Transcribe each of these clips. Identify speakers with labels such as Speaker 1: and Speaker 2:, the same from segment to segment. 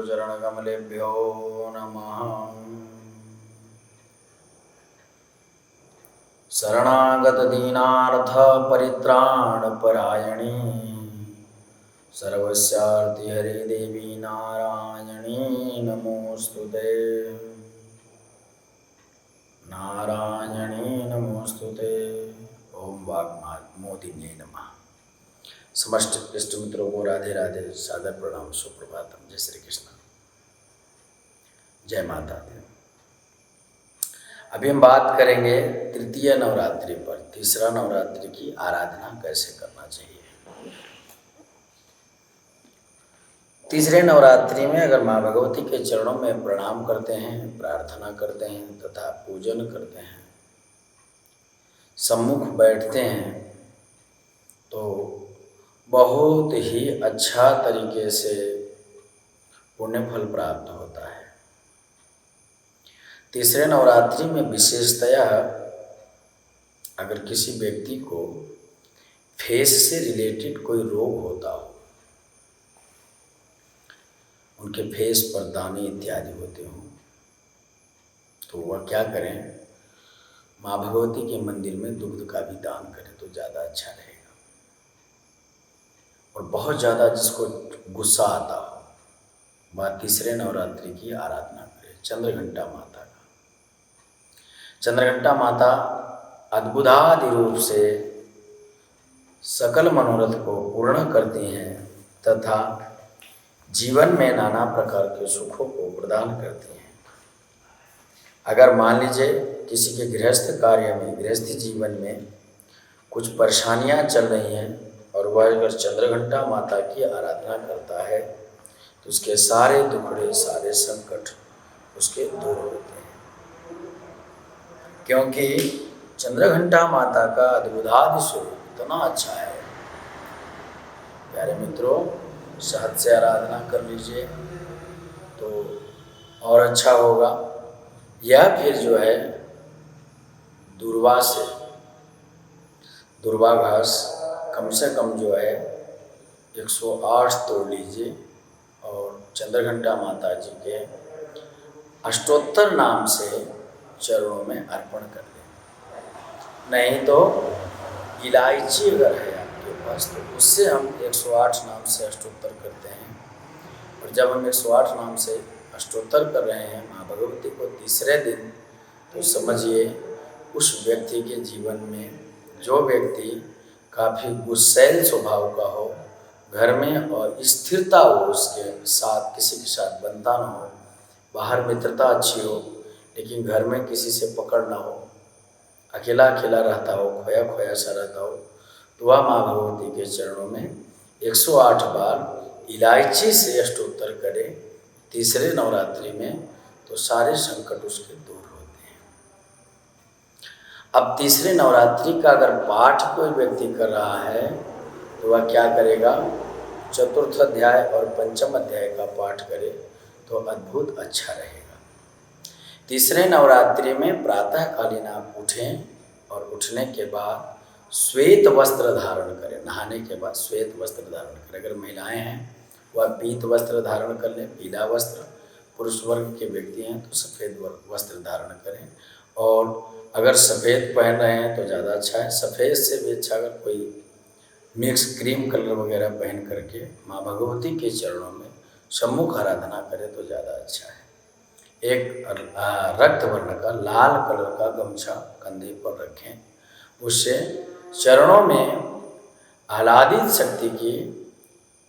Speaker 1: चरणकमलेभ्यो नमः। शरणागत दीनार्थ परित्राणपरायणे सर्वस्यार्तिहरे देवी नारायणी नमोस्तुते। नारायणी नमोस्तुते। ओम वाग्मोदिन्यै नमः। समस्त इष्ट मित्रों को राधे राधे, सादर प्रणाम, सुप्रभातम, जय श्री कृष्ण, जय माता दी। अभी हम बात करेंगे तृतीय नवरात्रि पर, तीसरा नवरात्रि की आराधना कैसे करना चाहिए। तीसरे नवरात्रि में अगर माँ भगवती के चरणों में प्रणाम करते हैं, प्रार्थना करते हैं तथा पूजन करते हैं, सम्मुख बैठते हैं तो बहुत ही अच्छा तरीके से पुण्य फल प्राप्त होता है। तीसरे नवरात्रि में विशेषतया अगर किसी व्यक्ति को फेस से रिलेटेड कोई रोग होता हो, उनके फेस पर दाने इत्यादि होते हों, तो वह क्या करें, माँ भगवती के मंदिर में दुग्ध का भी दान करें तो ज़्यादा अच्छा रहेगा। और बहुत ज़्यादा जिसको गुस्सा आता हो, वह तीसरे नवरात्रि की आराधना करें चंद्रघंटा माता का। चंद्रघंटा माता अद्भुतादि रूप से सकल मनोरथ को पूर्ण करती हैं तथा जीवन में नाना प्रकार के सुखों को प्रदान करती हैं। अगर मान लीजिए किसी के गृहस्थ कार्य में, गृहस्थी जीवन में कुछ परेशानियां चल रही हैं और वह अगर चंद्रघंटा माता की आराधना करता है तो उसके सारे दुखड़े, सारे संकट उसके दूर होते हैं। क्योंकि चंद्रघंटा माता का अद्भुतादि स्वरूप इतना अच्छा है। प्यारे मित्रों, साथ से आराधना कर लीजिए तो और अच्छा होगा। या फिर जो है दूर्वा से, दूर्वा घास कम से कम जो है 108 तोड़ लीजिए और चंद्रघंटा माता जी के अष्टोत्तर नाम से चरणों में अर्पण कर दें। नहीं तो इलायची अगर है आपके पास तो उससे हम 108 नाम से अष्टोत्तर करते हैं। और जब हम 108 नाम से अष्टोत्तर कर रहे हैं माँ भगवती को तीसरे दिन, तो समझिए उस व्यक्ति के जीवन में, जो व्यक्ति काफ़ी गुस्सैल स्वभाव का हो, घर में और स्थिरता हो, उसके साथ किसी के साथ बनता ना हो, बाहर मित्रता अच्छी हो लेकिन घर में किसी से पकड़ ना हो, अकेला अकेला रहता हो, खोया खोया सा रहता हो, तो वह माँ भगवती के चरणों में 108 बार इलायची से अष्टोत्तर करे तीसरे नवरात्रि में, तो सारे संकट उसके दूर होते हैं। अब तीसरे नवरात्रि का अगर पाठ कोई व्यक्ति कर रहा है तो वह क्या करेगा, चतुर्थ अध्याय और पंचम अध्याय का पाठ करे तो अद्भुत अच्छा रहेगा। तीसरे नवरात्रि में प्रातःकालीन आप उठें और उठने के बाद श्वेत वस्त्र धारण करें। नहाने के बाद श्वेत वस्त्र धारण करें। अगर महिलाएं हैं वह पीत वस्त्र धारण कर लें, पीला वस्त्र। पुरुष वर्ग के व्यक्ति हैं तो सफ़ेद वस्त्र धारण करें। और अगर सफ़ेद पहन रहे हैं तो ज़्यादा अच्छा है। सफ़ेद से भी अच्छा अगर कोई मिक्स क्रीम कलर वगैरह पहन करके माँ भगवती के चरणों में सम्मुख आराधना करें तो ज़्यादा अच्छा है। एक रक्त वर्ण का लाल कलर का गमछा कंधे पर रखें, उससे चरणों में आह्लादित शक्ति की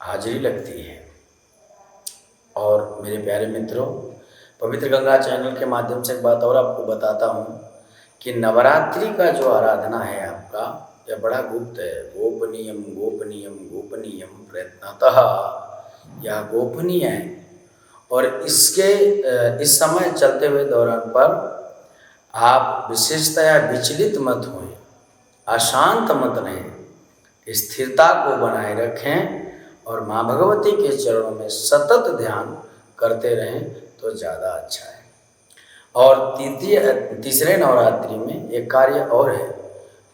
Speaker 1: हाजिरी लगती है। और मेरे प्यारे मित्रों, पवित्र गंगा चैनल के माध्यम से एक बात और आपको बताता हूँ कि नवरात्रि का जो आराधना है आपका, यह बड़ा गुप्त है। गोपनीयम गोपनीयम गोपनीयम प्रयत्नतः, यह गोपनीय है। और इसके इस समय चलते हुए दौरान पर आप विशेषतया विचलित मत हों, अशांत मत रहें, स्थिरता को बनाए रखें और माँ भगवती के चरणों में सतत ध्यान करते रहें तो ज़्यादा अच्छा है। और तीसरे नवरात्रि में एक कार्य और है।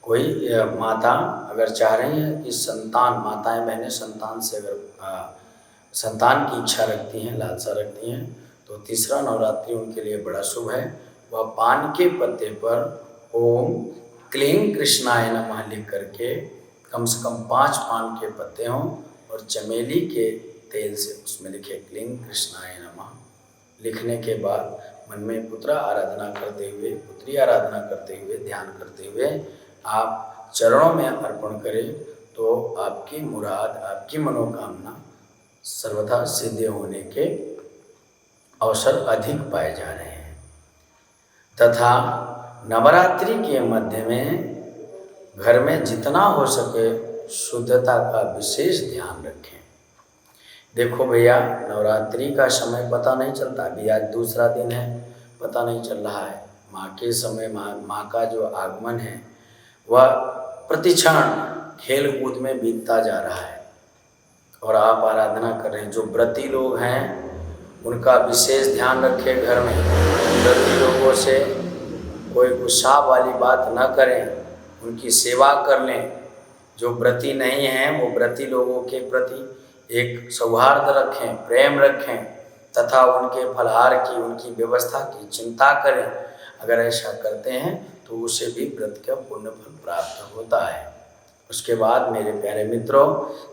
Speaker 1: कोई माता अगर चाह रही है कि संतान, माताएं बहनें संतान से अगर संतान की इच्छा रखती हैं, लालसा रखती हैं, तो तीसरा नवरात्रि उनके लिए बड़ा शुभ है। वह पान के पत्ते पर ओम क्लीं कृष्णाय नमः लिख करके कम से कम 5 पान के पत्ते हों और चमेली के तेल से उसमें लिखे क्लीं कृष्णाय नमः। लिखने के बाद मन में पुत्र आराधना करते हुए, पुत्री आराधना करते हुए, ध्यान करते हुए आप चरणों में अर्पण करें, तो आपकी मुराद, आपकी मनोकामना सर्वथा सिद्ध होने के अवसर अधिक पाए जा रहे हैं। तथा नवरात्रि के मध्य में घर में जितना हो सके शुद्धता का विशेष ध्यान रखें। देखो भैया, नवरात्रि का समय पता नहीं चलता, अभी आज दूसरा दिन है, पता नहीं चल रहा है। माँ के समय, माँ का जो आगमन है वह प्रतिक्षण खेल कूद में बीतता जा रहा है और आप आराधना कर रहे हैं। जो व्रती लोग हैं उनका विशेष ध्यान रखें घर में। व्रती लोगों से कोई गुस्सा वाली बात न करें, उनकी सेवा कर लें। जो व्रती नहीं हैं वो व्रती लोगों के प्रति एक सौहार्द रखें, प्रेम रखें तथा उनके फलाहार की, उनकी व्यवस्था की चिंता करें। अगर ऐसा करते हैं तो उसे भी व्रत का पुण्य फल प्राप्त होता है। उसके बाद मेरे प्यारे मित्रों,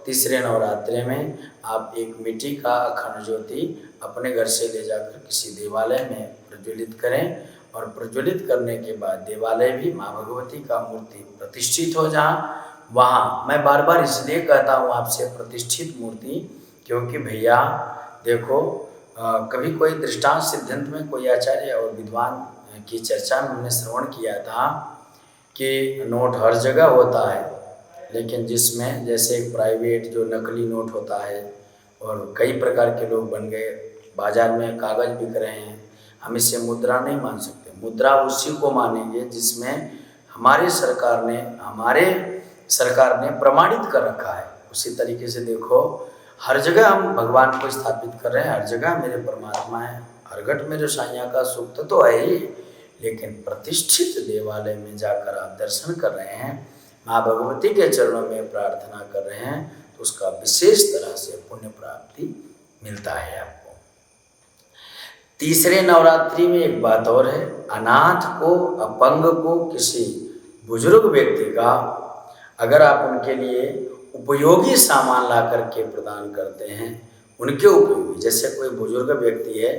Speaker 1: तीसरे नवरात्रि में आप एक मिट्टी का अखंड ज्योति अपने घर से ले जाकर किसी देवालय में प्रज्वलित करें और प्रज्वलित करने के बाद देवालय भी माँ भगवती का मूर्ति प्रतिष्ठित हो जहाँ, वहाँ मैं बार बार इसलिए कहता हूँ आपसे प्रतिष्ठित मूर्ति, क्योंकि भैया देखो कभी कोई दृष्टांत सिद्धांत में कोई आचार्य और विद्वान की चर्चा में हमने श्रवण किया था कि नोट हर जगह होता है, लेकिन जिसमें जैसे एक प्राइवेट जो नकली नोट होता है और कई प्रकार के लोग बन गए, बाजार में कागज़ बिक रहे हैं, हम इसे मुद्रा नहीं मान सकते। मुद्रा उसी को मानेंगे जिसमें हमारे सरकार ने प्रमाणित कर रखा है। उसी तरीके से देखो, हर जगह हम भगवान को स्थापित कर रहे हैं, हर जगह मेरे परमात्मा है, हर घट मेरे साइया का सुख तो है ही, लेकिन प्रतिष्ठित देवालय में जाकर आप दर्शन कर रहे हैं, माँ भगवती के चरणों में प्रार्थना कर रहे हैं, तो उसका विशेष तरह से पुण्य प्राप्ति मिलता है आपको। तीसरे नवरात्रि में एक बात और है, अनाथ को, अपंग को, किसी बुजुर्ग व्यक्ति का अगर आप उनके लिए उपयोगी सामान ला करके प्रदान करते हैं, उनके उपयोगी, जैसे कोई बुजुर्ग व्यक्ति है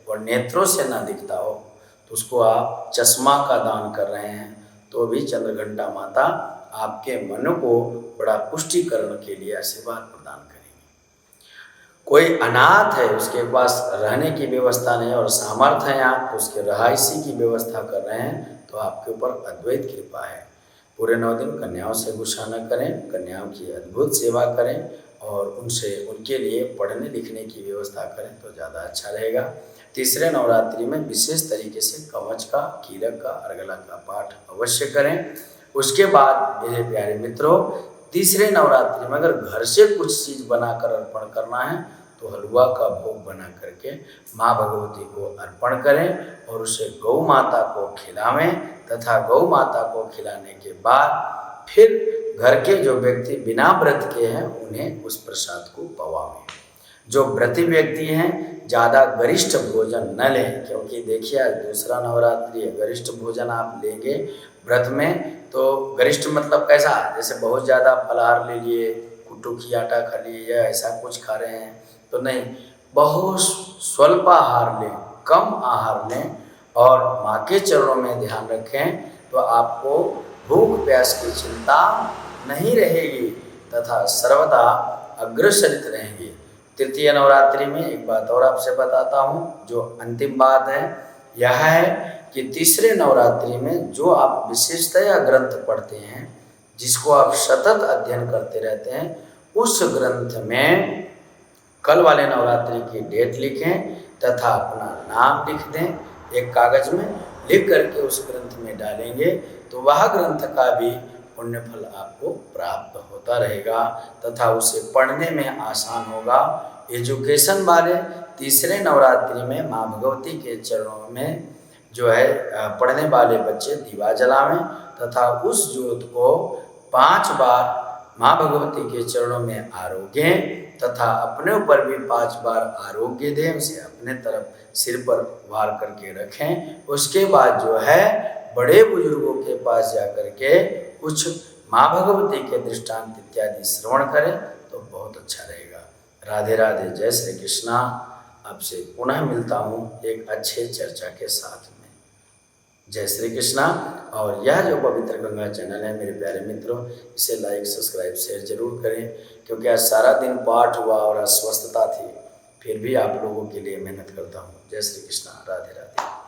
Speaker 1: और नेत्रों से ना दिखता हो तो उसको आप चश्मा का दान कर रहे हैं, तो भी चंद्रघंटा माता आपके मन को बड़ा पुष्टिकरण के लिए आशीर्वाद प्रदान करेंगे। कोई अनाथ है, उसके पास रहने की व्यवस्था नहीं और सामर्थ्य है, आप तो उसके रहायशी की व्यवस्था कर रहे हैं, तो आपके ऊपर अद्वैत कृपा है। पूरे 9 दिन कन्याओं से गुस्सा न करें, कन्याओं की अद्भुत सेवा करें और उनके लिए पढ़ने लिखने की व्यवस्था करें तो ज़्यादा अच्छा रहेगा। तीसरे नवरात्रि में विशेष तरीके से कवच का, कीलक का, अर्गला का पाठ अवश्य करें। उसके बाद मेरे प्यारे मित्रों, तीसरे नवरात्रि में अगर घर से कुछ चीज़ बनाकर अर्पण करना है तो हलवा का भोग बना करके माँ भगवती को अर्पण करें और उसे गौ माता को खिलावें तथा गौ माता को खिलाने के बाद फिर घर के जो व्यक्ति बिना व्रत के हैं उन्हें उस प्रसाद को पवावें। जो व्रती व्यक्ति हैं ज़्यादा गरिष्ठ भोजन न लें, क्योंकि देखिए आज दूसरा नवरात्रि है, गरिष्ठ भोजन आप लेंगे व्रत में तो गरिष्ठ मतलब कैसा, जैसे बहुत ज़्यादा फलाहार ले लिए, कुट्टू की आटा खा लिए या ऐसा कुछ खा रहे हैं तो नहीं, बहुत स्वल्प आहार लें, कम आहार लें और माँ के चरणों में ध्यान रखें तो आपको भूख प्यास की चिंता नहीं रहेगी तथा सर्वदा अग्रसरित रहेंगे। तृतीय नवरात्रि में एक बात और आपसे बताता हूँ, जो अंतिम बात है यह है कि तीसरे नवरात्रि में जो आप विशेषतया ग्रंथ पढ़ते हैं, जिसको आप सतत अध्ययन करते रहते हैं, उस ग्रंथ में कल वाले नवरात्रि की डेट लिखें तथा अपना नाम लिख दें, एक कागज में लिख करके उस ग्रंथ में डालेंगे तो वह ग्रंथ का भी पुण्य फल आपको प्राप्त होता रहेगा तथा उसे पढ़ने में आसान होगा। एजुकेशन वाले तीसरे नवरात्रि में माँ भगवती के चरणों में जो है पढ़ने वाले बच्चे दीवा जलावें तथा उस ज्योत को 5 बार माँ भगवती के चरणों में आरोगें तथा अपने ऊपर भी 5 बार आरोग्य दें, उसे अपने तरफ सिर पर वार करके रखें। उसके बाद जो है बड़े बुजुर्गों के पास जा कर के कुछ माँ भगवती के दृष्टांत इत्यादि श्रवण करें तो बहुत अच्छा रहेगा। राधे राधे, जय श्री कृष्णा। आपसे पुनः मिलता हूँ एक अच्छे चर्चा के साथ में। जय श्री कृष्णा। और यह जो पवित्र गंगा चैनल है मेरे प्यारे मित्रों, इसे लाइक सब्सक्राइब शेयर जरूर करें, क्योंकि आज सारा दिन पाठ हुआ और अस्वस्थता थी, फिर भी आप लोगों के लिए मेहनत करता हूँ। जय श्री कृष्णा, राधे राधे।